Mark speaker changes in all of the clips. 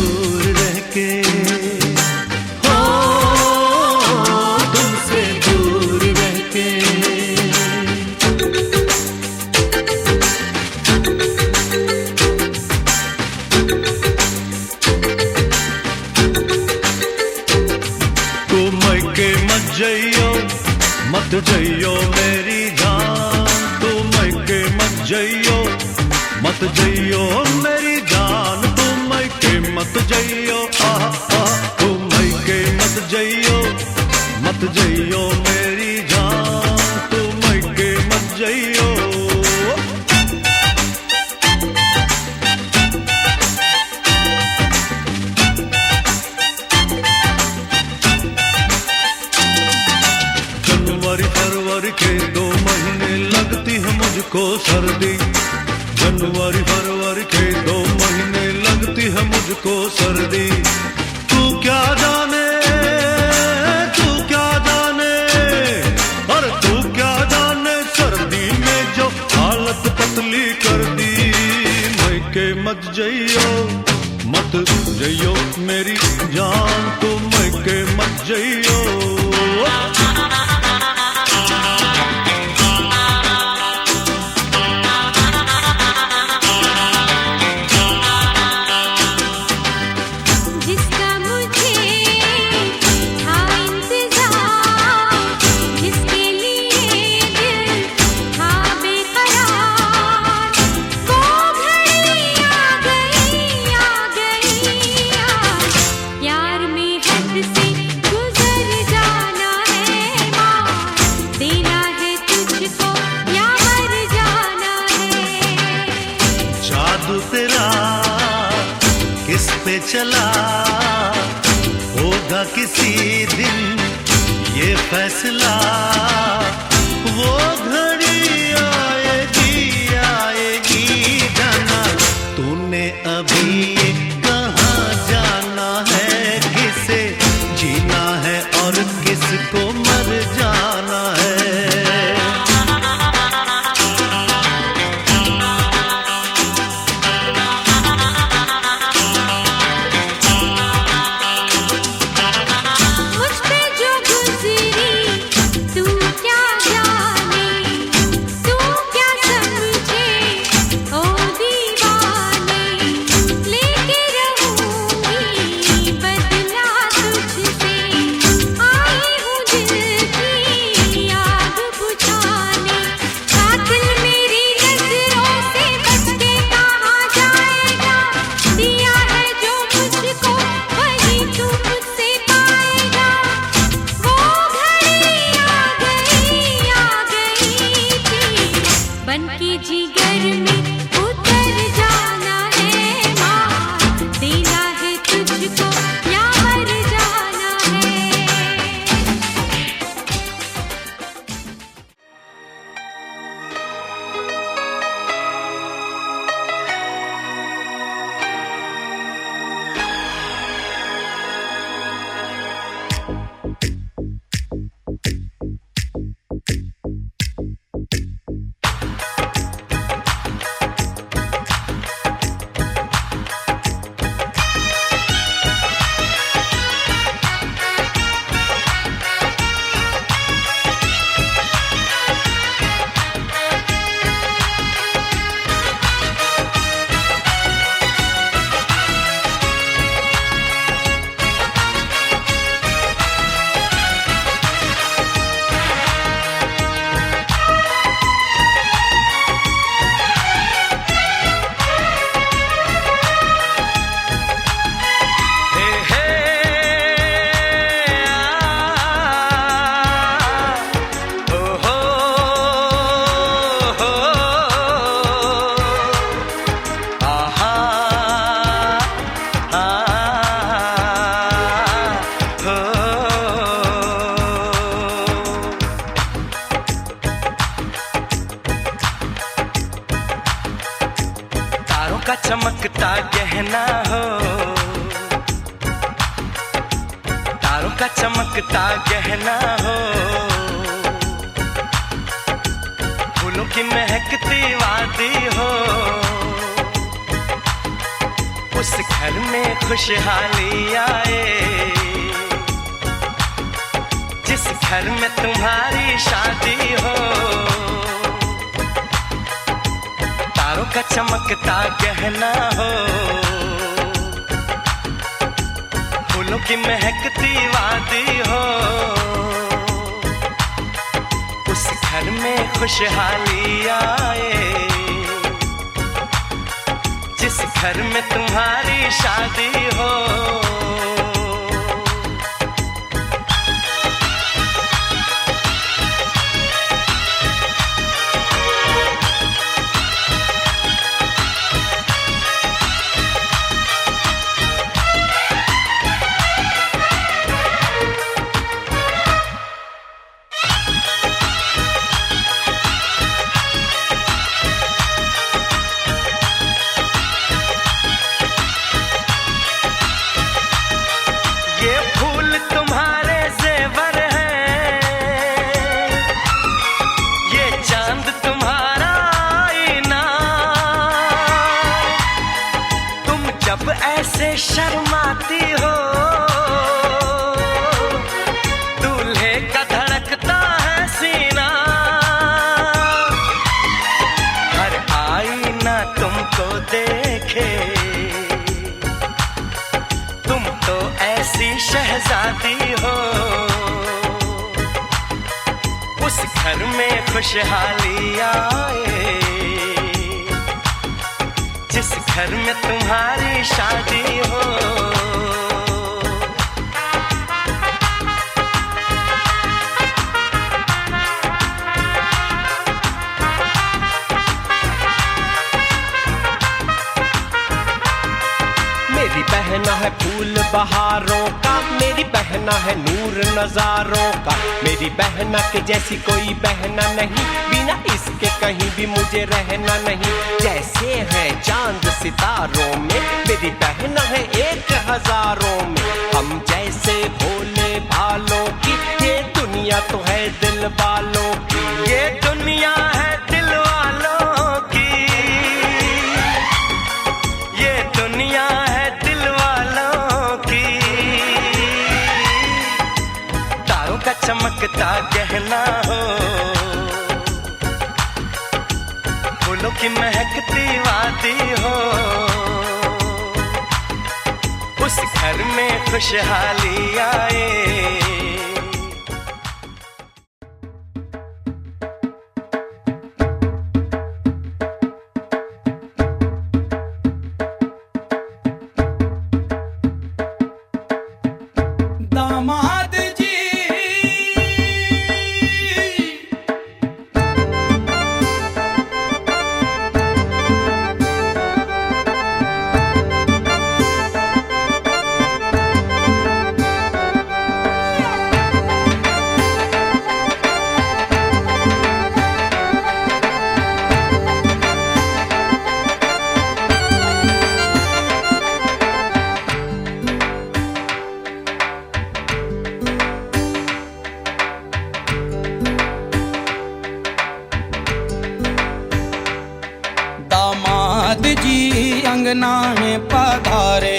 Speaker 1: दूर रह के, हो तुमसे दूर रह के। तू मैके मत जइयो, मत जइयो मेरी जान, तू मैके मत जइयो, मत जइयो मेरी जान, तू मैके मत जइयो, तू मैके मत जइयो, मत जइयो मेरी जान, तू मैके मत जइयो। जनवरी फरवरी के 2 महीने लगती है मुझको सर्दी, जनवरी फरवरी के 2 महीने लगती है मुझको सर्दी। तू क्या जाने, तू क्या जाने, और तू क्या जाने सर्दी में जो हालत पतली कर दी। मैके मत जइयो, मत जइयो मेरी जान, तू मैके मत जइयो। किस पे चला होगा किसी दिन ये फैसला, वो घड़ी आएगी आएगी जाना, तूने अभी कहाँ जाना है, किसे जीना है और किसको मर जाना है।
Speaker 2: का चमकता गहना हो, तारों का चमकता गहना हो, फूलों की महकती वादी हो, उस घर में खुशहाली आए, जिस घर में तुम्हारी शादी हो। तारों का चमकता गहना हो, फूलों की महकती वादी हो। उस घर में खुशहाली आए, जिस घर में तुम्हारी शादी हो। ऐसे शर्माती हो, दूल्हे का धड़कता है सीना। हर आईना तुमको देखे, तुम तो ऐसी शहजादी हो। उस घर में खुशहाली आए, जिस घर में तुम्हारी शादी हो।
Speaker 3: मेरी बहना है फूल बहारों का, मेरी बहना है नूर नजारों का। मेरी बहना के जैसी कोई बहना नहीं, बिना इसके कहीं भी मुझे रहना नहीं। जैसे है चांद सितारों में, मेरी बहना है 1000 में। हम जैसे भोले भालों की, ये दुनिया तो है दिल वालों की।
Speaker 2: ये दुनिया है दिल वालों की, ये दुनिया है दिल वालों की। तारों का चमकता गहना हो, फूलों की महकती वादी हो। उस घर में खुशहाली आए।
Speaker 4: दामाद जी अंगना में पधारे।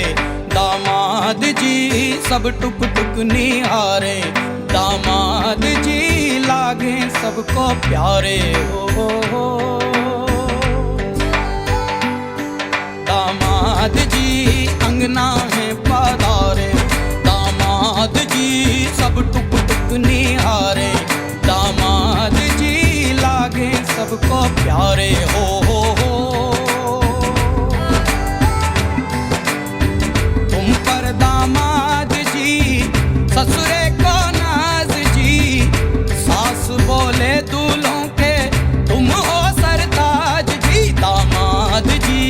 Speaker 4: दामाद जी सब टुक टुक निहारे, दामाद जी लागे सबको प्यारे। हो दामाद जी अंगना में पधारे, दामाद जी सब टुक टुक निहारे। दामाद जी लागे सबको प्यारे। हो दामाद जी ससुरे को नाज जी, सास बोले दूल्हों के तुम हो सरताज जी। दामाद जी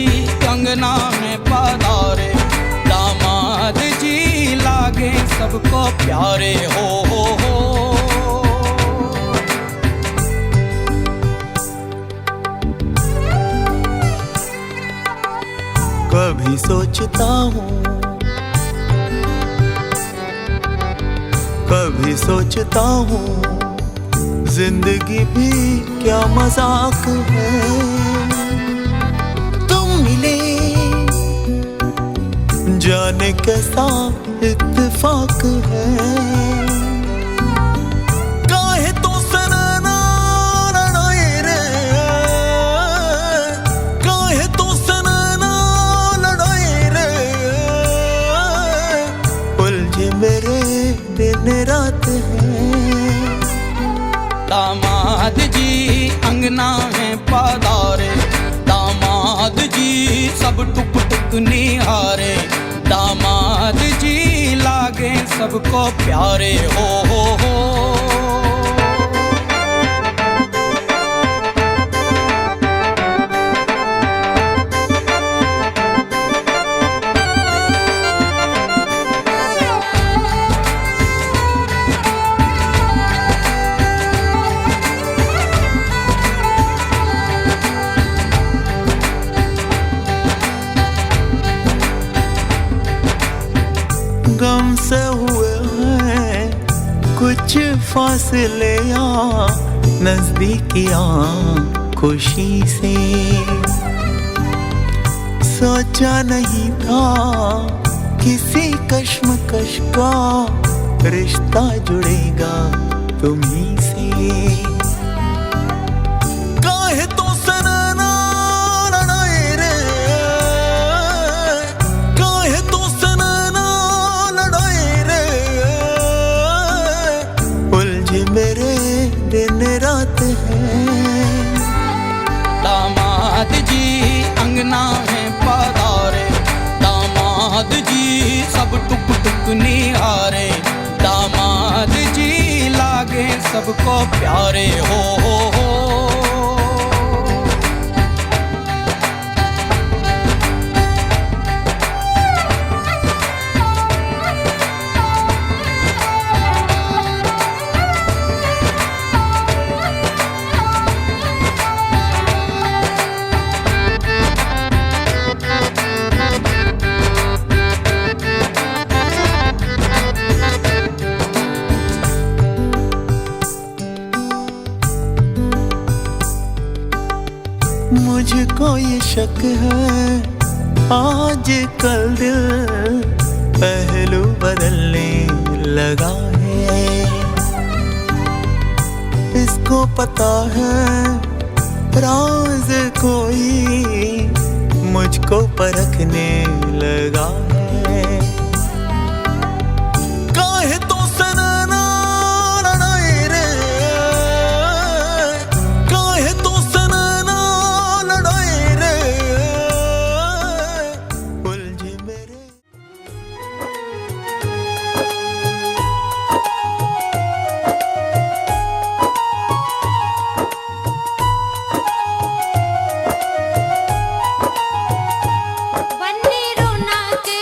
Speaker 4: अंगना में पधारे, दामाद जी लागे सबको प्यारे। हो
Speaker 5: कभी सोचता हूँ, कभी सोचता हूँ, जिंदगी भी क्या मजाक है। तुम मिले जाने कैसा इत्तेफाक है। काहे तो सनना लड़ाई रे, काहे तो सनना लड़ाई रे, उलझे मेरे दिन रात है।
Speaker 4: दामाद जी अंगना में पधारे, दामाद जी सब टुक टुक निहारे, दामाद जी लागे सबको प्यारे हो।
Speaker 5: गम से हुए हैं कुछ फासले या नजदीकियां, खुशी से सोचा नहीं था किसी कश्मकश का रिश्ता जुड़ेगा तुम्हीं से। काहे तो सनना लड़ाई रे, काहे तो सनना लड़ाई रे, उलझे मेरे दिन रात है।
Speaker 4: दामाद जी अंगना में पधारे, दामाद जी सब टुक टुक निहारे, दामाद जी लागे सबको प्यारे हो।
Speaker 5: मुझको ये शक है आज कल दिल पहलू बदलने लगा है। इसको पता है राज कोई मुझको परखने लगा है। काहे तो सनना लड़ाई रे, काहे तो सनना लड़ाई रे, उलझे मेरे।
Speaker 6: बन्नी रोना के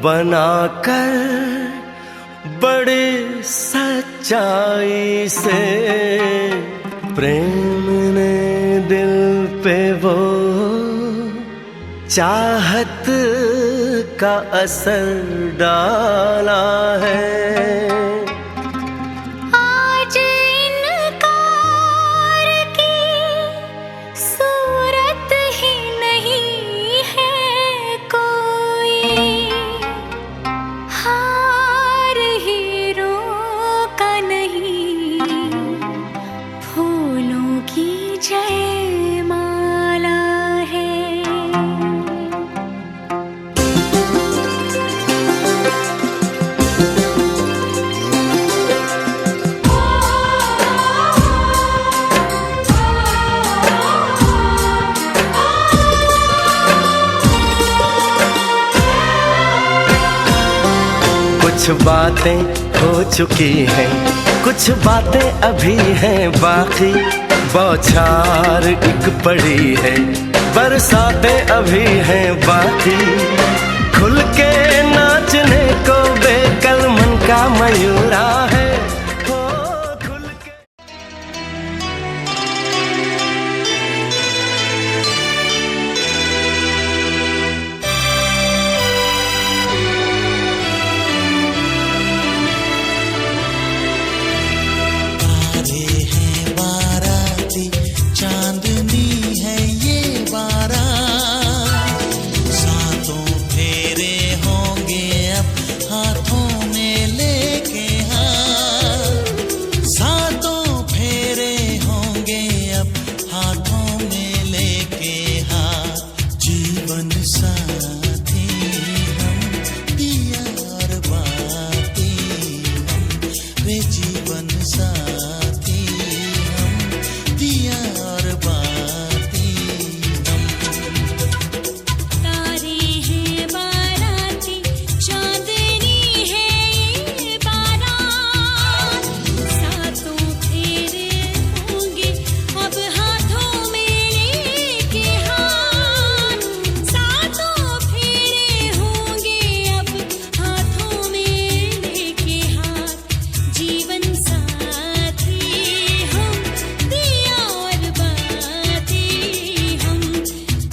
Speaker 2: बनाकर बड़े सच्चाई से प्रेम ने दिल पे वो चाहत का असर डाला है।
Speaker 6: आज इनकार की सूरत ही नहीं है कोई, हार हीरो का नहीं, फूलों की जयमाला है।
Speaker 2: कुछ बातें हो चुकी हैं, कुछ बातें अभी हैं बाकी, बौछार एक पड़ी है, बरसातें अभी हैं बाकी। खुल के नाचने को बेकल मन का मयूरा है, हो खुल के।
Speaker 5: तारे हैं बाराती, चांदनी है ये बारात, सातों फेरे होंगे अब हाथों में लेके हाथ, सातों फेरे होंगे अब हाथों में लेके हाथ। जीवन साथी हम, पिया और बाती हम, वे जीवन साथी हम, पिया और बाती हम।
Speaker 6: तारे हैं बाराती, चांदनी है ये बारात, सातों फेरे होंगे अब हाथों में लेके हाथ, सातों फेरे होंगे अब हाथों में लेके हाथ। जीवन साथी हम, दिया और बाती हम,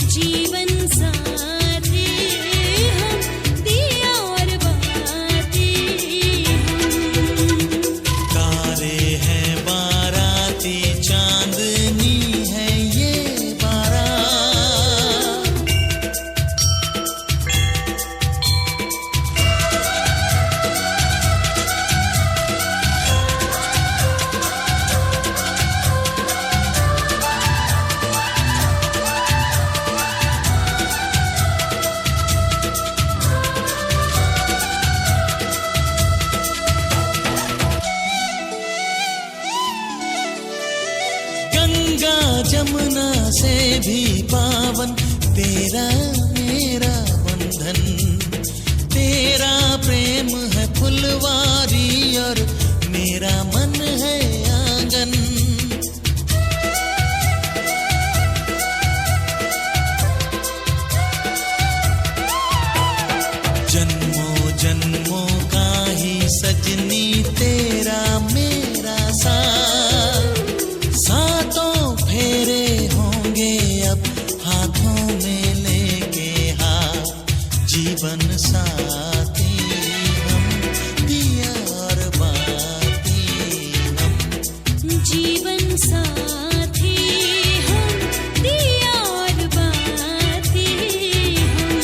Speaker 6: जीवन साथी हम, दिया और बाती हम।
Speaker 5: तारे हैं बाराती, चांदनी है ये बारात। गंगा जमुना से भी पावन तेरा मेरा बंधन, तेरा प्रेम है फुलवारी और मेरा मन है आंगन। जन्मों जन्मों का ही सजनी तेरा मेरा साथ, सातों फेरे होंगे अब हाथों में लेके हाथ। जीवन साथी हम, पिया और बाती हम।
Speaker 6: जीवन साथी हम, दिया और बाती हम।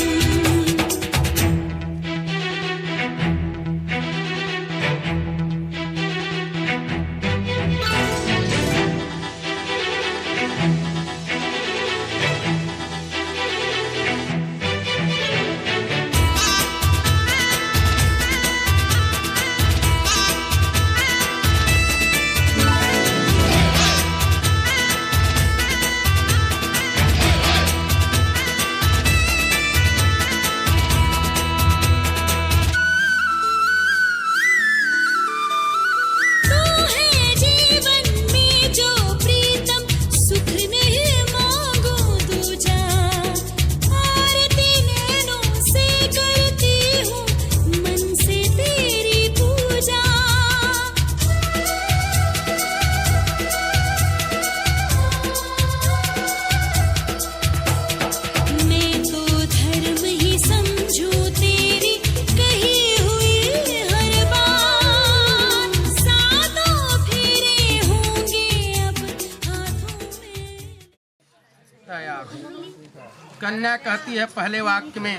Speaker 7: कन्या कहती है पहले वाक्य में,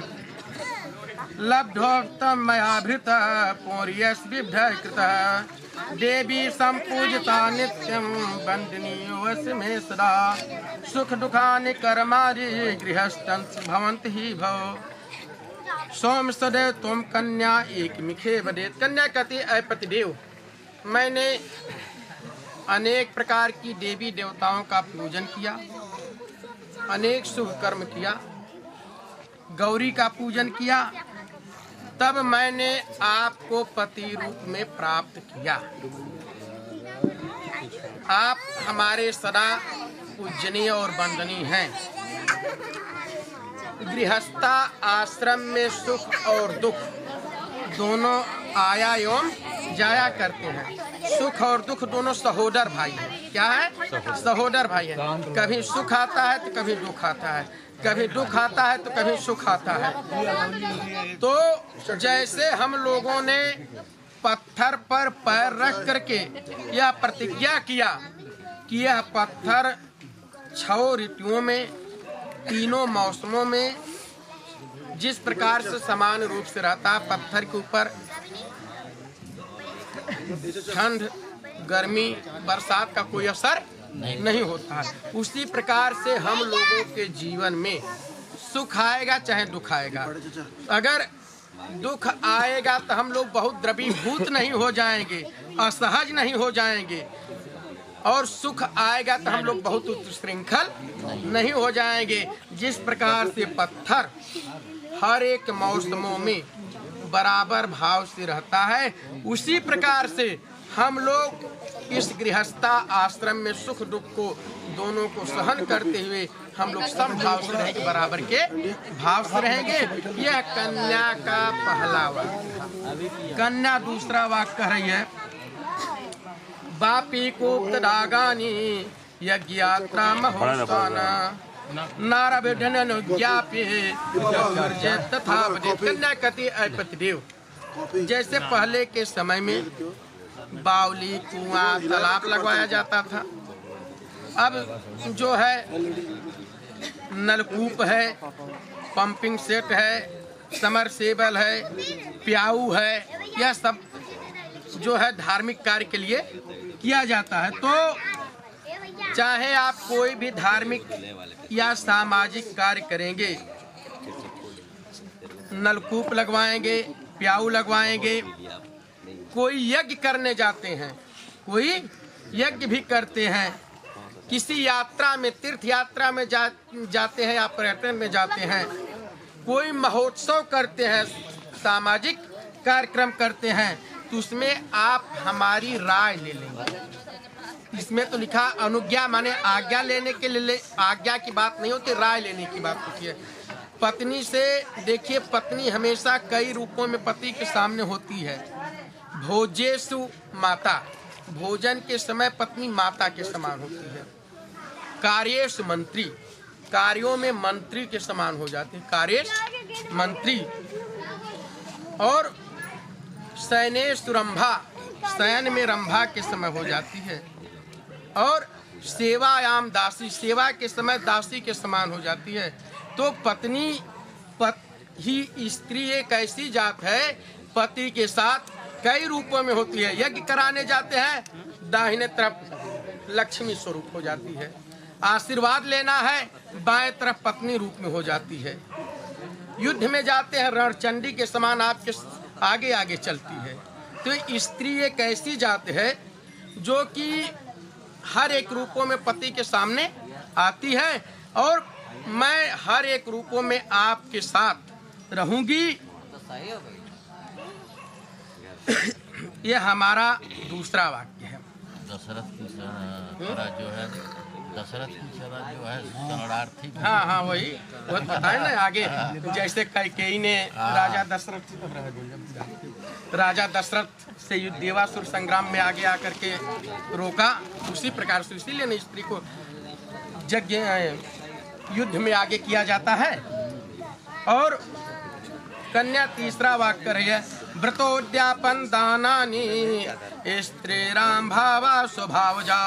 Speaker 7: लब्धोक्तम मयाभृत पौर्यस विब्ध कृत देवी संपूजिता नित्यम वंदनीय में सदा सुख दुखानि कर्माणि गृहस्थं भवन्ति ही भव सोम सदैव तुम कन्या एक मिखे बदेत। कन्या कहती है, पतिदेव, मैंने अनेक प्रकार की देवी देवताओं का पूजन किया, अनेक शुभ कर्म किया, गौरी का पूजन किया, तब मैंने आपको पति रूप में प्राप्त किया। आप हमारे सदा पूजनीय और वंदनीय हैं। गृहस्था आश्रम में सुख और दुख दोनों आया एवं जाया करते हैं। सुख और दुख दोनों सहोदर भाई हैं। क्या है? सहोदर भाई हैं। कभी सुख आता है तो कभी दुख आता है, कभी दुख आता है तो कभी सुख आता है। तो जैसे हम लोगों ने पत्थर पर पैर रख करके यह प्रतिज्ञा किया कि यह पत्थर 6 ऋतुओं में, तीनों मौसमों में जिस प्रकार से समान रूप से रहता है, पत्थर के ऊपर ठंड, गर्मी, बरसात का कोई असर नहीं होता है, उसी प्रकार से हम लोगों के जीवन में सुख आएगा चाहे दुख आएगा। अगर दुख आएगा तो हम लोग बहुत द्रवीभूत नहीं हो जाएंगे, असहज नहीं हो जाएंगे, और सुख आएगा तो हम लोग बहुत उत्श्रृंखल नहीं हो जाएंगे। जिस प्रकार से पत्थर हर एक मौसमों में बराबर भाव से रहता है, उसी प्रकार से हम लोग इस गृहस्था आश्रम में सुख दुख को दोनों को सहन करते हुए हम लोग समभाव से रहेंगे, बराबर के भाव से रहेंगे। यह कन्या का पहला वाक्य। कन्या दूसरा वाक्य कह रही है, बापी कोप्त दागानी यज्ञयात्रा महोत्साना नारविधन ज्ञापे तथा कन्या कहती है, पतिदेव, जैसे पहले के समय में बावली, कुआं, तालाब लगवाया जाता था, अब जो है नलकूप है, पंपिंग सेट है, समरसेबल है, प्याऊ है, यह सब जो है धार्मिक कार्य के लिए किया जाता है। तो चाहे आप कोई भी धार्मिक या सामाजिक कार्य करेंगे, नलकूप लगवाएंगे, प्याऊ लगवाएंगे, कोई यज्ञ करने जाते हैं, कोई यज्ञ भी करते हैं, किसी यात्रा में, तीर्थ यात्रा में जाते हैं या पर्यटन में जाते हैं, कोई महोत्सव करते हैं, सामाजिक कार्यक्रम करते हैं, तो उसमें आप हमारी राय ले लेंगे। इसमें तो लिखा अनुज्ञा, माने आज्ञा लेने के लिए, आज्ञा की बात नहीं होती, राय लेने की बात होती है। पत्नी से देखिए, पत्नी हमेशा कई रूपों में पति के सामने होती है। भोजेसु माता, भोजन के समय पत्नी माता के समान होती है। कार्येषु मंत्री, कार्यों में मंत्री के समान हो जाती है, कार्येषु मंत्री। और शयनेषु रंभा, शयन में रंभा के समय हो जाती है। और सेवायाम दासी, सेवा के समय दासी के समान हो जाती है। तो पत्नी ही स्त्री एक ऐसी जात है, पति के साथ कई रूपों में होती है। यज्ञ कराने जाते हैं, दाहिने तरफ लक्ष्मी स्वरूप हो जाती है। आशीर्वाद लेना है, बाएं तरफ पत्नी रूप में हो जाती है। युद्ध में जाते हैं, रणचंडी के समान आपके आगे आगे चलती है। तो स्त्री एक ऐसी जात है जो कि हर एक रूपों में पति के सामने आती है, और मैं हर एक रूपों में आपके साथ रहूंगी। यह हमारा दूसरा वाक्य है।
Speaker 8: दशरथ की शरण जो है, दशरथ की शरण जो है शरणार्थी।
Speaker 7: हाँ, वही पता है ना आगे, जैसे कैकेयी ने राजा दशरथ से देवासुर संग्राम में आगे आकर के रोका, उसी प्रकार से इसीलिए स्त्री को यज्ञ युद्ध में आगे किया जाता है। और कन्या तीसरा वाक्य कर रही है, व्रतोद्यापन दानानि स्त्रीराम भावा स्वभावजा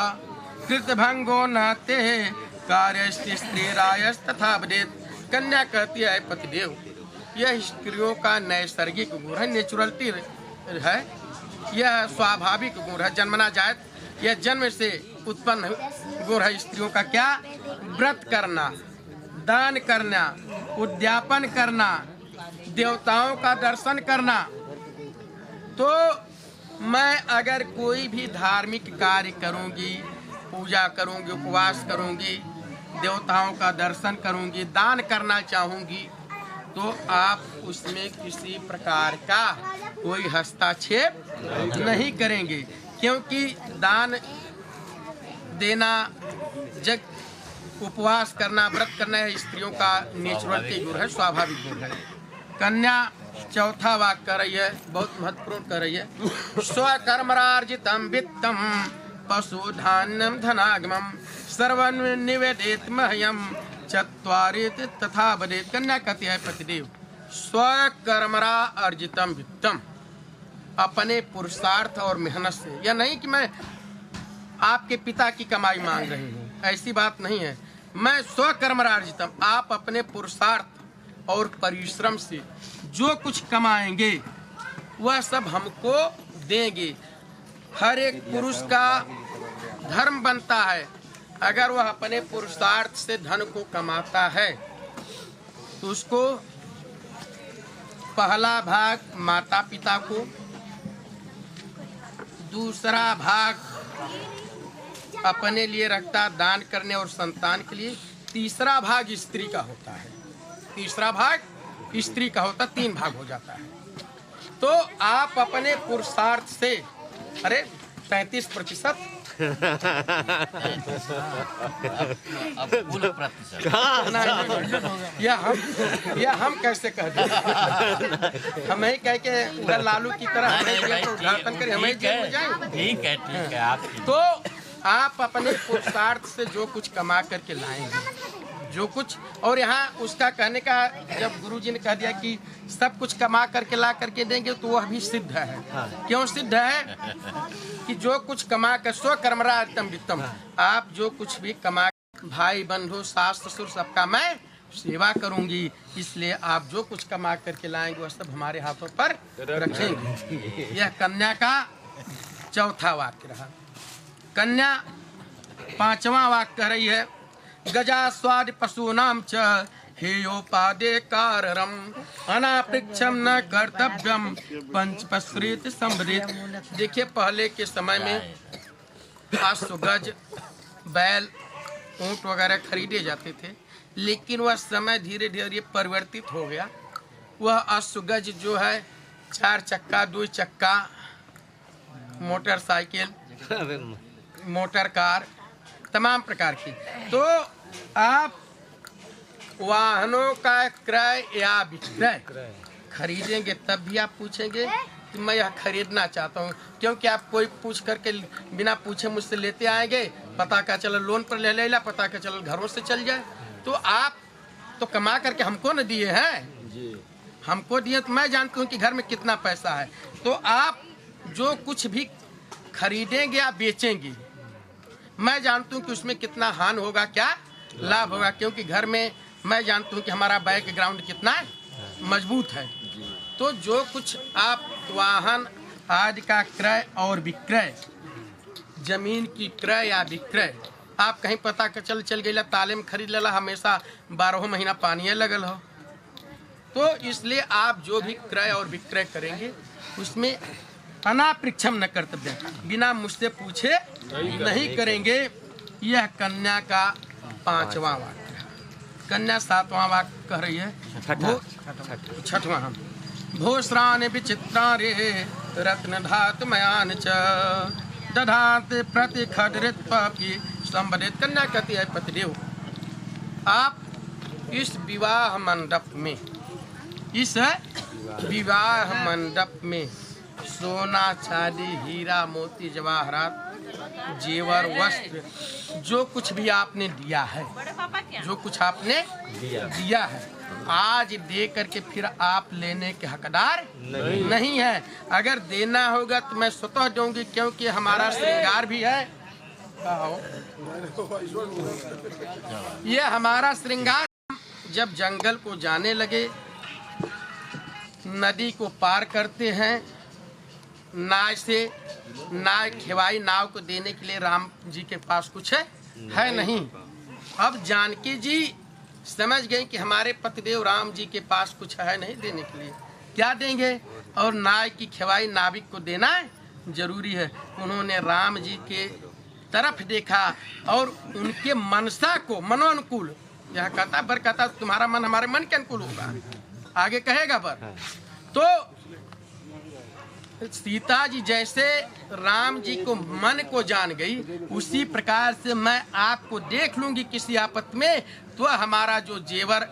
Speaker 7: कृतभंगो नाते कार्यस्ति स्त्रीरायस तथा वदेत। कन्या कहती है पतिदेव, यह स्त्रियों का नैसर्गिक गुण है, नेचुरलिटी है, यह स्वाभाविक गुण है, जन्मना जायत, यह जन्म से उत्पन्न गुण है स्त्रियों का। क्या? व्रत करना, दान करना, उद्यापन करना, देवताओं का दर्शन करना। तो मैं अगर कोई भी धार्मिक कार्य करूंगी, पूजा करूंगी, उपवास करूंगी, देवताओं का दर्शन करूंगी, दान करना चाहूंगी, तो आप उसमें किसी प्रकार का कोई हस्तक्षेप नहीं करेंगे, क्योंकि दान देना, जग उपवास करना, व्रत करना है स्त्रियों का नेचुरल गुण है, स्वाभाविक गुण है। कन्या चौथा वाक्य कर रही है, बहुत महत्वपूर्ण कर रही है। स्वकर्मरार्जितम वित्तम पशुधान्यम धनागमम सर्वं निवेदित मह्यम चत्वारित तथा वदेत। कन्या कहती है पतिदेव, स्वकर्मरा अर्जितम वित्तम, अपने पुरुषार्थ और मेहनत से, यह नहीं कि मैं आपके पिता की कमाई मांग रही हूँ, ऐसी बात नहीं है। मैं स्वकर्मरार्जितम, आप अपने पुरुषार्थ और परिश्रम से जो कुछ कमाएंगे वह सब हमको देंगे। हर एक पुरुष का धर्म बनता है, अगर वह अपने पुरुषार्थ से धन को कमाता है तो उसको पहला भाग माता पिता को, दूसरा भाग अपने लिए रखता दान करने और संतान के लिए, तीसरा भाग स्त्री का होता है, तीसरा भाग स्त्री का होता, 3 भाग हो जाता है। तो आप अपने पुरुषार्थ से, अरे 33%
Speaker 8: अब कुल प्रतिशत
Speaker 7: यह हम कैसे कह दें? हमें कह के उधर लालू की तरह हमें जेल का उद्घाटन करें, हमें जेल में जाएं।
Speaker 8: ठीक है आप
Speaker 7: तो आप अपने पुरुषार्थ से जो कुछ कमा करके लाएंगे, जो कुछ, और यहाँ उसका कहने का, जब गुरुजी ने कह दिया कि सब कुछ कमा करके ला करके देंगे, तो वह भी सिद्ध है। क्यों सिद्ध है? कि जो कुछ कमा कर, स्वकर्मरार्जितम वित्तम, आप जो कुछ भी कमा, भाई बंधु सास ससुर सबका मैं सेवा करूंगी, इसलिए आप जो कुछ कमा करके लाएंगे वह सब हमारे हाथों पर रखेंगे। यह कन्या का चौथा वाक्य रहा। कन्या 5वां वाक्य कह रही है, गजास्वाद पशूनाम च हेयोपादे काररम अनापृक्षम न कर्तव्यम पंचपश्रित संवदित। देखिए, पहले के समय में अश्वगज, बैल, ऊंट वगैरह खरीदे जाते थे, लेकिन वह समय धीरे धीरे परिवर्तित हो गया। वह अश्वगज जो है 4 चक्का, 2 चक्का, मोटरसाइकिल, मोटर कार, तमाम प्रकार की। तो आप वाहनों का क्रय या विक्रय खरीदेंगे तब भी आप पूछेंगे कि मैं यह खरीदना चाहता हूँ, क्योंकि आप कोई पूछ करके बिना पूछे मुझसे लेते आएंगे, पता का चला लोन पर ले लेला, पता का चला घरों से चल जाए। तो आप तो कमा करके हमको न दिए हैं, हमको दिए तो मैं जानती हूँ कि घर में कितना पैसा है। तो आप जो कुछ भी खरीदेंगे या बेचेंगे, मैं जानती हूँ कि उसमें कितना हानि होगा, क्या लाभ होगा, क्योंकि घर में मैं जानती हूँ कि हमारा बैकग्राउंड कितना मजबूत है। तो जो कुछ आप वाहन आदि का क्रय और विक्रय, जमीन की क्रय या विक्रय, आप कहीं पता का चल गई ताले में खरीद लेला, हमेशा 12 महीना पानी लगल हो, तो इसलिए आप जो भी क्रय और विक्रय करेंगे उसमें अनापृक्षम न कर्तव्य, बिना मुझसे पूछे नहीं करेंगे। यह कन्या का 5वां वाक्य। कन्या 7वां वाक्य कह रही है, 6वां, भूश्रानि विचित्राणि रत्न धातु मयान च दधात प्रति खडरित पापी संवदित। कन्या कहती है पतिदेव, आप इस विवाह मंडप में, इस विवाह मंडप में सोना चांदी हीरा मोती जवाहरात जेवर वस्त्र जो कुछ भी आपने दिया है, जो कुछ आपने दिया है, आज दे करके फिर आप लेने के हकदार नहीं है। अगर देना होगा तो मैं स्वतः दूंगी, क्योंकि हमारा श्रृंगार भी है। ये हमारा श्रृंगार जब जंगल को जाने लगे, नदी को पार करते हैं नाव से। नाव खेवाई नाव को देने के लिए राम जी के पास कुछ है नहीं। अब जानकी जी समझ गई कि हमारे पतिदेव राम जी के पास कुछ है नहीं देने के लिए, क्या देंगे, और नाव की खेवाई नाविक को देना जरूरी है। उन्होंने राम जी के तरफ देखा और उनके मनसा को मनोनुकूल, यह कहता बर कहता तुम्हारा मन हमारे मन के अनुकूल होगा, आगे कहेगा बर। तो सीता जी जैसे राम जी को मन को जान गई, उसी प्रकार से मैं आपको देख लूंगी किसी आपत में, तो हमारा जो जेवर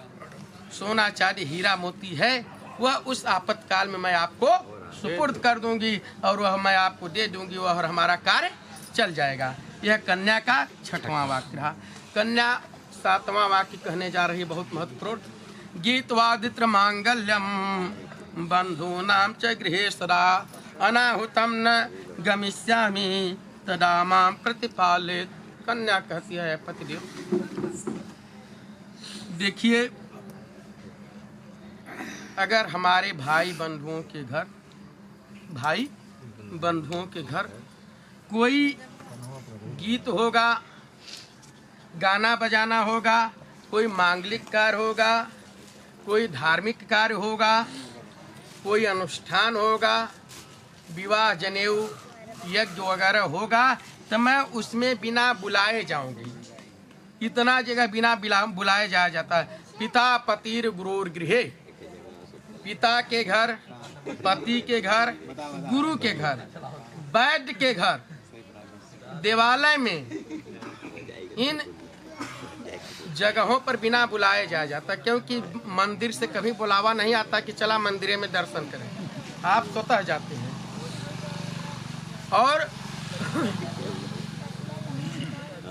Speaker 7: सोना चांदी हीरा मोती है वह उस आपत काल में मैं आपको सुपुर्द कर दूंगी और वह मैं आपको दे दूंगी, और हमारा कार्य चल जाएगा। यह कन्या का 6वां वाक्य रहा। कन्या 7वां वाक्य कहने जा रही है, बहुत महत्वपूर्ण। गीतवादित्र मांगल्यम बंधूनां च गृहे सदा अनाहुतम न गमिष्यामि तदा मां प्रतिपालित। कन्या कहती है पतिदेव देखिए, अगर हमारे भाई बंधुओं के घर कोई गीत होगा, गाना बजाना होगा, कोई मांगलिक कार्य होगा, कोई धार्मिक कार्य होगा, कोई अनुष्ठान होगा, विवाह जनेऊ यज्ञ वगैरह होगा, तो मैं उसमें बिना बुलाए जाऊंगी। इतना जगह बिना बुलाए जाया जाता है। पिता पतिर गुरुर गृहे, पिता के घर, पति के घर, गुरु के घर, वैद्य के घर, देवालय में, इन जगहों पर बिना बुलाए जाया जाता, क्योंकि मंदिर से कभी बुलावा नहीं आता कि चला मंदिर में दर्शन करें। आप स्वतः जाते हैं। और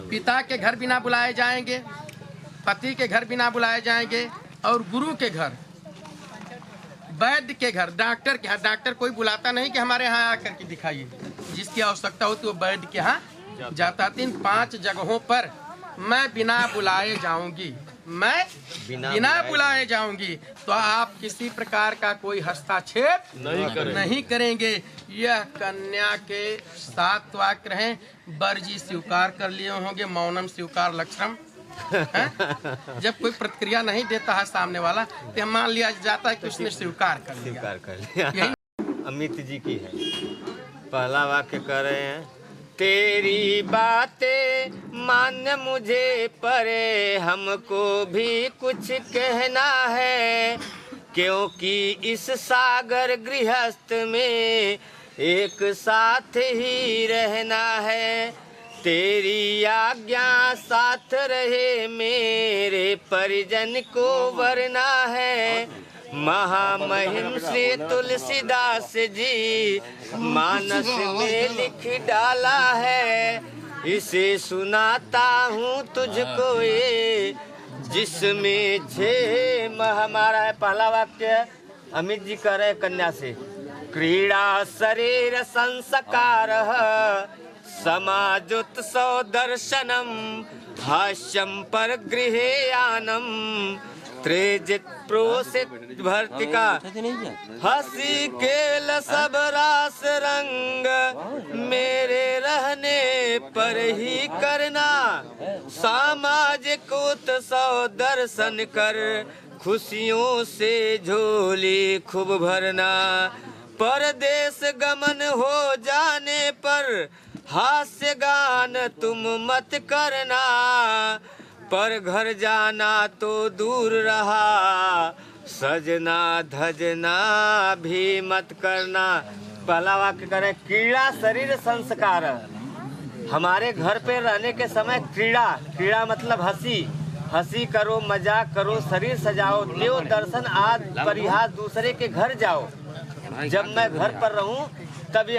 Speaker 7: पिता के घर बिना बुलाए जाएंगे, पति के घर बिना बुलाए जाएंगे, और गुरु के घर, वैद्य के घर, डॉक्टर के यहाँ। डॉक्टर कोई बुलाता नहीं कि हमारे यहाँ आकर के दिखाइए, जिसकी आवश्यकता होती है वो वैद्य के यहाँ जाता। 5 जगहों पर मैं बिना बुलाए जाऊंगी, मैं बिना बुलाए जाऊंगी, तो आप किसी प्रकार का कोई हस्तक्षेप नहीं करेंगे। यह कन्या के 7 वाक्य हैं। वर जी स्वीकार कर लिए होंगे, मौनम स्वीकार लक्षणम। जब कोई प्रतिक्रिया नहीं देता है सामने वाला, तो मान लिया जाता है कि उसने स्वीकार कर लिया।
Speaker 9: यही अमित जी की है। पहला वाक्य कह रहे हैं, तेरी बातें मान्य मुझे परे, हमको भी कुछ कहना है, क्योंकि इस सागर गृहस्थ में एक साथ ही रहना है। तेरी आज्ञा साथ रहे मेरे परिजन को वरना है। महामहिम श्री तुलसीदास जी मानस में लिख डाला है, इसे सुनाता हूँ तुझको ये, जिसमें 6 हमारा है। पहला वाक्य अमित जी कह रहे कन्या से, क्रीड़ा शरीर संस्कार समाजोत्सव दर्शनम हास्यम पर गृहेयानम त्रेजित प्रोसित भर्तिका हंसी खेल सब रास रंग मेरे रहने पर ही करना। सामाजिक उत्सव दर्शन कर खुशियों से झोली खूब भरना। परदेश गमन हो जाने पर हास्य गान तुम मत करना, पर घर जाना तो दूर रहा, सजना धजना भी मत करना। पहला वाक्य करें, क्रीड़ा शरीर संस्कार। हमारे घर पे रहने के समय क्रीड़ा, क्रीड़ा मतलब हंसी, हंसी करो, मजाक करो, शरीर सजाओ, देव दर्शन आदि परिहास, दूसरे के घर जाओ। जब मैं घर पर रहूं तब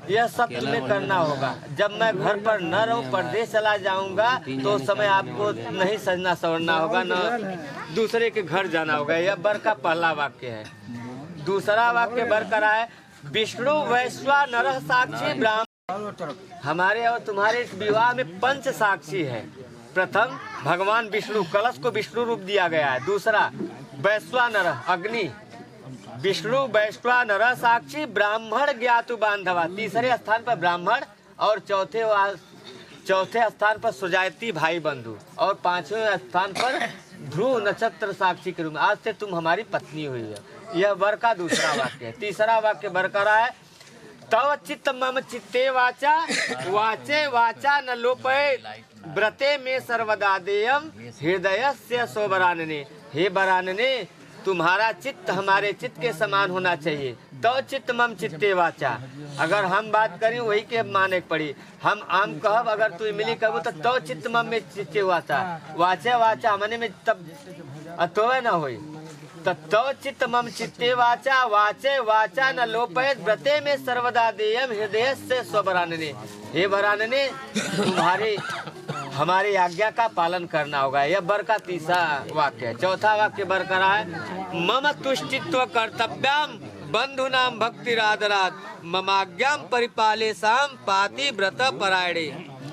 Speaker 9: यह सब तुम्हें करना होगा। जब मैं घर पर न रहूं, परदेश चला जाऊंगा, तो उस समय आपको नहीं सजना संवरना होगा, न दूसरे के घर जाना होगा। यह वर का पहला वाक्य है। दूसरा वाक्य वर का रहा है, विष्णु वैश्वा नरः साक्षी ब्राह्मण। हमारे और तुम्हारे इस विवाह में 5 साक्षी है। प्रथम भगवान विष्णु, कलश को विष्णु रूप दिया गया है। दूसरा वैश्वानर अग्नि, विष्णु वैश्वानर साक्षी ब्राह्मण ज्ञातु बांधवा। तीसरे स्थान पर ब्राह्मण और चौथे स्थान पर सुजाति भाई बंधु और पांचवें स्थान पर ध्रुव नक्षत्र साक्षी के रूप में। आज से तुम हमारी पत्नी हुई है। यह वर का दूसरा वाक्य है। तीसरा वाक्य वर का रहा है तव चित्त मम चित्ते वाचा वाचे वाचा न लोपे व्रते में सर्वदा देयम हृदयस्य सोबरानने। हे बरानने, तुम्हारा चित्त हमारे चित्त के समान होना चाहिए। तो चित्त मम चित्ते वाचा, अगर हम बात करें वही के माने पड़ी। हम आम कहब अगर तू मिली कहबू तो चित्त मम में चित्ते वाचा, वाचे वाचा मने में तब अतोवे ना होई। तो चित्त मम चित्ते वाचा वाचे वाचा न लोपयत व्रते में सर्वदा देयम हृदय से स्वबरानने। हे बरानने, तुम्हारे हमारी आज्ञा का पालन करना होगा। यह वर का तीसरा वाक्य है। चौथा वाक्य वर का रहा है मम तुष्टित्व कर्तव्यम बंधुनाम भक्तिरादरात ममाज्ञाम परिपाले साम पाति व्रत परायणे।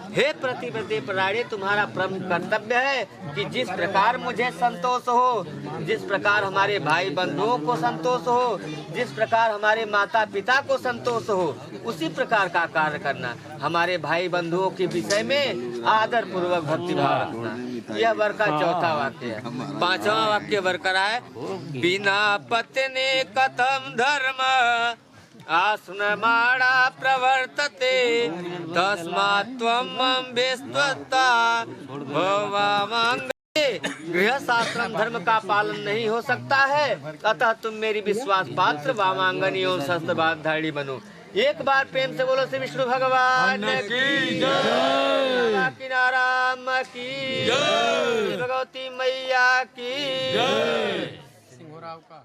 Speaker 9: हे प्रतिव्रते परायणे, तुम्हारा प्रमुख कर्तव्य है कि जिस प्रकार मुझे संतोष हो, जिस प्रकार हमारे भाई बंधुओं को संतोष हो, जिस प्रकार हमारे माता पिता को संतोष हो, उसी प्रकार का कार्य करना। हमारे भाई बंधुओं के विषय में आदर पूर्वक भक्ति भाव रखना। यह वर का चौथा वाक्य है। पांचवा वाक्य वर का है बिना पत्ने कथम धर्म आसनमाणा प्रवर्तते तस्मात् त्वं मम विश्वस्ता भवामंगे। गृह शास्त्रम धर्म का पालन नहीं हो सकता है, अतः तुम मेरी विश्वास पात्र वामांगनी और शस्त्रधारिणी बनो। एक बार प्रेम से बोलो श्री विष्णु भगवान की जय, किनाराम की जय, भगवती मैया की जय।
Speaker 7: सिंहोराव का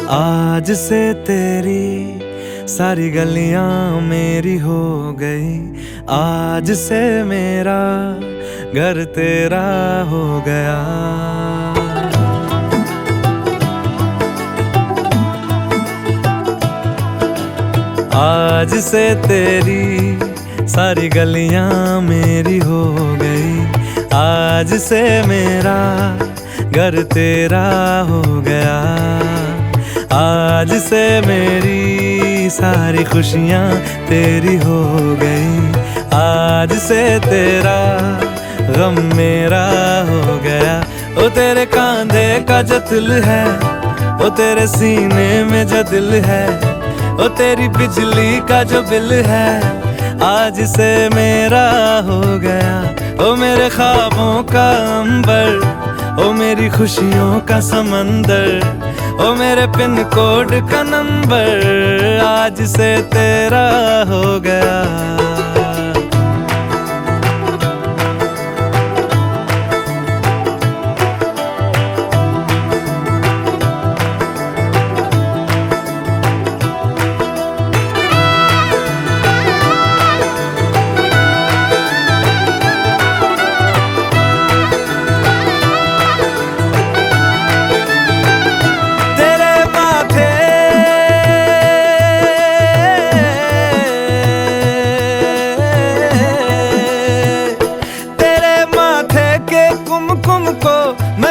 Speaker 10: आज से तेरी सारी गलियां मेरी हो गई, आज से मेरा घर तेरा हो गया। आज से तेरी सारी गलियां मेरी हो गई, आज से मेरा घर तेरा हो गया। आज से मेरी सारी खुशियाँ तेरी हो गई, आज से तेरा गम मेरा हो गया। ओ तेरे कांधे का जो दिल है, ओ तेरे सीने में जो दिल है, ओ तेरी बिजली का जो बिल है, आज से मेरा हो गया। ओ मेरे ख्वाबों का अंबर, ओ मेरी खुशियों का समंदर, ओ मेरे पिन कोड का नंबर, आज से तेरा हो गया।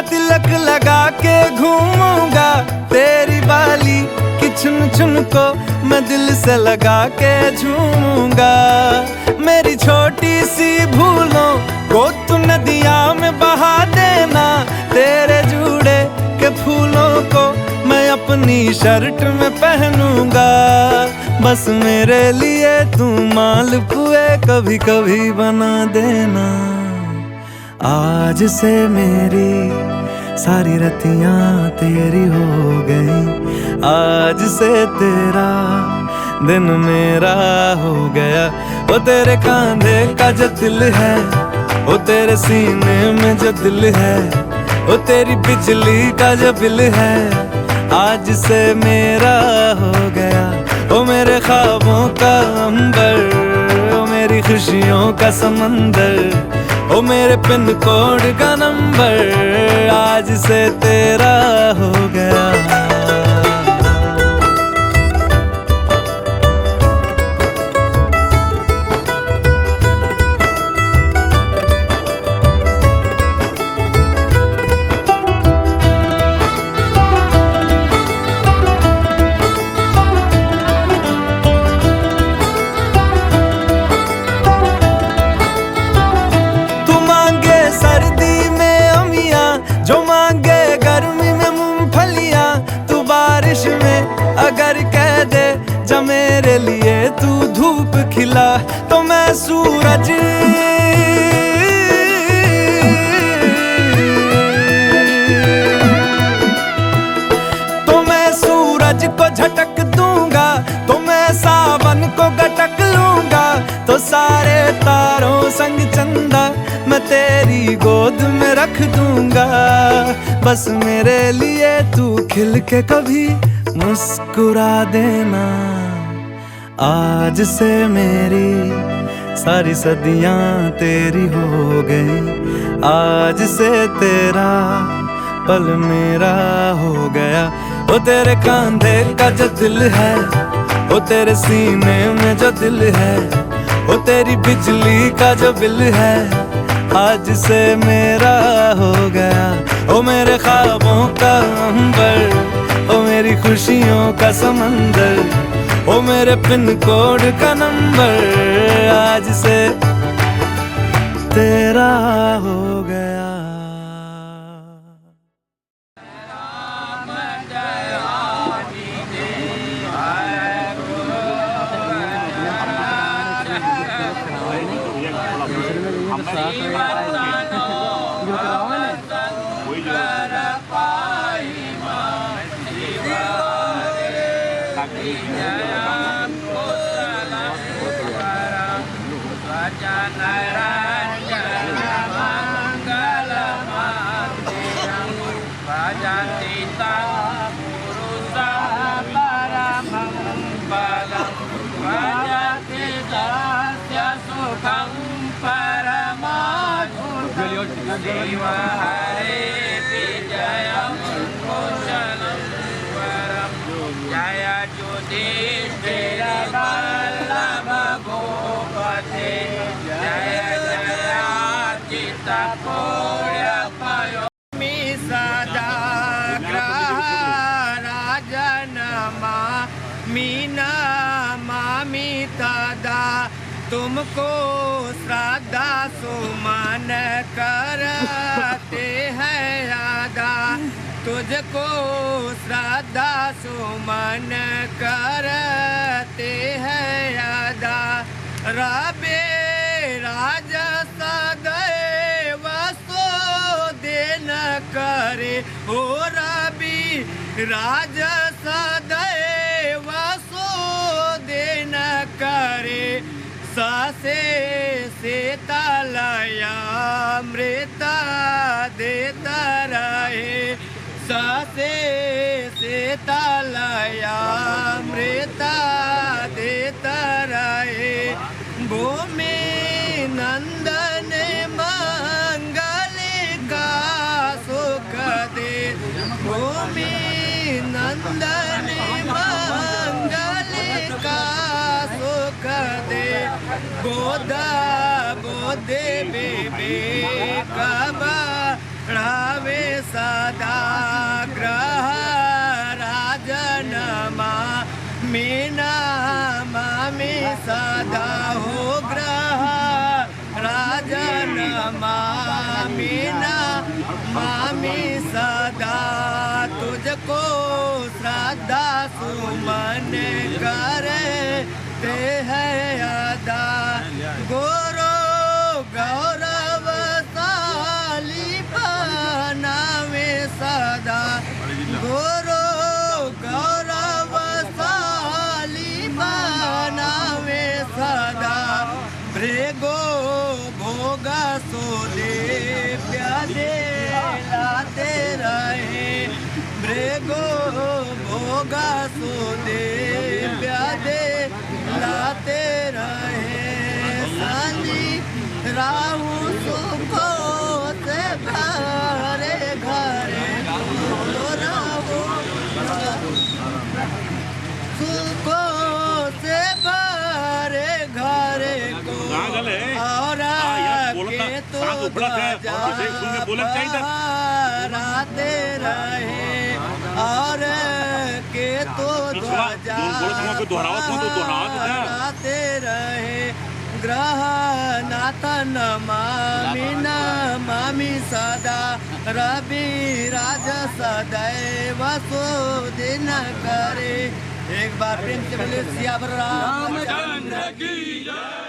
Speaker 10: तिलक लगा के घूमूंगा, तेरी बाली की चुन चुन को मैं दिल से लगा के झूमूंगा। मेरी छोटी सी भूलों को तू नदिया में बहा देना, तेरे जूड़े के फूलों को मैं अपनी शर्ट में पहनूंगा। बस मेरे लिए तू मालपुए कभी कभी बना देना। आज से मेरी सारी रतियां तेरी हो गई। आज से तेरा दिन मेरा हो गया। वो तेरे कांधे का जो दिल है, वो तेरे सीने में जो दिल है, वो तेरी बिजली का जो बिल है, आज से मेरा हो गया। वो मेरे ख्वाबों का अंबर, वो मेरी खुशियों का समंदर, वो मेरे पिन कोड का नंबर, आज से तेरा हो गया। जो मांगे गर्मी में मूंगफलियां, तू बारिश में अगर कह दे जा मेरे लिए तू धूप खिला, तो मैं सूरज को झटक दूंगा, तो मैं सावन को गटक लूंगा, तो सारे तारों संग चंदा मैं तेरी गोद में रख दूंगा। बस मेरे लिए तू खिल के कभी मुस्कुरा देना। आज से मेरी सारी सदियां तेरी हो गई। आज से तेरा पल मेरा हो गया। वो तेरे कांधे का जो दिल है, वो तेरे सीने में जो दिल है, वो तेरी बिजली का जो बिल है, आज से मेरा हो गया। वो मेरे ख्वाबों का अंबर, वो मेरी खुशियों का समंदर, वो मेरे पिन कोड का नंबर, आज से तेरा हो गया।
Speaker 3: मीना मामी दादा तुमको श्रद्धा सुमन करते हैं यादा, तुझको श्रद्धा सुमन करते हैं यादा। रबे राज सदैव सो देन करे, ओ रबी राज सदैव सो देन करे। सासे शीतलया अमृता देता रहे, सासे शीतलया अमृता देता रहे। भूमि नंदन मंगल का सुख दे, भूमि नंदन मंगल का सुख दे। बोधा बोधे विवेक बढ़ावे सदा ग्रह राजनमा मीना मामी सदा हो ग्रह राजनमा मीना मामी सदा। तुझको श्रद्धा सुमन करते हैं अदा। गौरव गौरवशाली बनावे
Speaker 5: गो भोगा सो दे प्यादे लाते रहे साली राहु सुखो से घरे घरे राहु सुखो से घरे घरे को और के तो राते रहे और के तो राते रहे ग्रह नाथन मामी नमामि सदा रवि राज सदैव सो दिन करे। एक बार प्रेम से बोले सियावर रामचंद्र की जय।